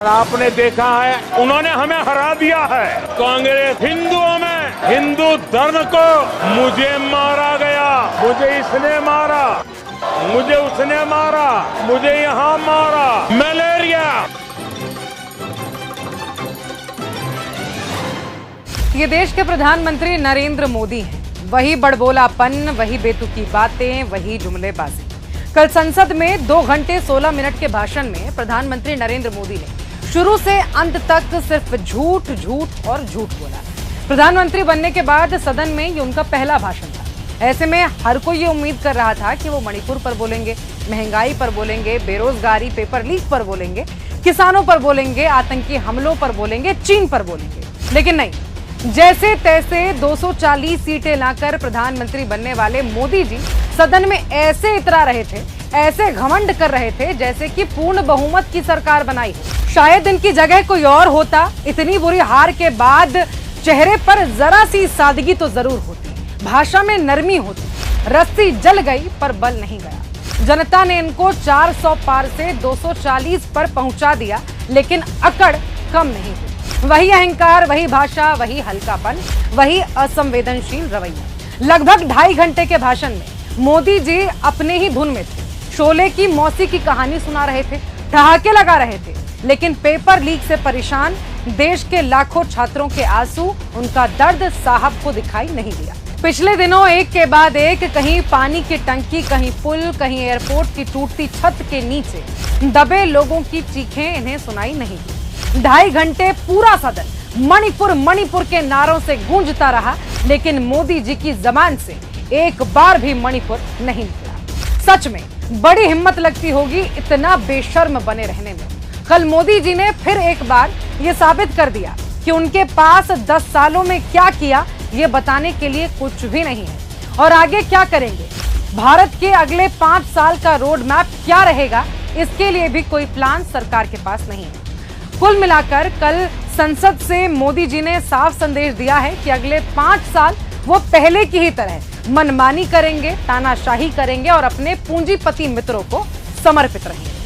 आपने देखा है उन्होंने हमें हरा दिया है। कांग्रेस हिंदुओं में हिंदू धर्म को मुझे मारा गया, मुझे इसने मारा, मुझे उसने मारा, मुझे यहाँ मारा, मलेरिया। ये देश के प्रधानमंत्री नरेंद्र मोदी हैं। वही बड़बोलापन, वही बेतुकी बातें, वही जुमलेबाजी। कल संसद में 2 घंटे 16 मिनट के भाषण में प्रधानमंत्री नरेंद्र मोदी ने शुरू से अंत तक सिर्फ झूठ झूठ और झूठ बोला। प्रधानमंत्री बनने के बाद सदन में ये उनका पहला भाषण था। ऐसे में हर कोई ये उम्मीद कर रहा था कि वो मणिपुर पर बोलेंगे, महंगाई पर बोलेंगे, बेरोजगारी, पेपर लीक पर बोलेंगे, किसानों पर बोलेंगे, आतंकी हमलों पर बोलेंगे, चीन पर बोलेंगे। लेकिन नहीं, जैसे तैसे 240 सीटें लाकर प्रधानमंत्री बनने वाले मोदी जी सदन में ऐसे इतरा रहे थे, ऐसे घमंड कर रहे थे जैसे कि पूर्ण बहुमत की सरकार बनाई हो। शायद इनकी जगह कोई और होता। इतनी बुरी हार के बाद चेहरे पर जरा सी सादगी तो जरूर होती, भाषा में नरमी होती। रस्सी जल गई पर बल नहीं गया। जनता ने इनको 400 पार से 240 पर पहुंचा दिया, लेकिन अकड़ कम नहीं हुई। वही अहंकार, वही भाषा, वही हल्कापन, वही असंवेदनशील रवैया। लगभग 2.5 घंटे के भाषण में मोदी जी अपने ही धुन में थे। शोले की मौसी की कहानी सुना रहे थे, ठहाके लगा रहे थे, लेकिन पेपर लीक से परेशान देश के लाखों छात्रों के आंसू, उनका दर्द साहब को दिखाई नहीं दिया। पिछले दिनों एक के बाद एक, कहीं पानी की टंकी, कहीं पुल, कहीं एयरपोर्ट की टूटती छत के नीचे दबे लोगों की चीखें इन्हें सुनाई नहीं दी। 2.5 घंटे पूरा सदन मणिपुर मणिपुर के नारों से गूंजता रहा, लेकिन मोदी जी की जबान से एक बार भी मणिपुर नहीं निकला। सच में बड़ी हिम्मत लगती होगी इतना बेशर्म बने रहने में। कल मोदी जी ने फिर एक बार ये साबित कर दिया कि उनके पास 10 सालों में क्या किया ये बताने के लिए कुछ भी नहीं है। और आगे क्या करेंगे, भारत के अगले 5 साल का रोड मैप क्या रहेगा, इसके लिए भी कोई प्लान सरकार के पास नहीं है। कुल मिलाकर कल संसद से मोदी जी ने साफ संदेश दिया है कि अगले 5 साल वो पहले की ही तरह मनमानी करेंगे, तानाशाही करेंगे और अपने पूंजीपति मित्रों को समर्पित रहेंगे।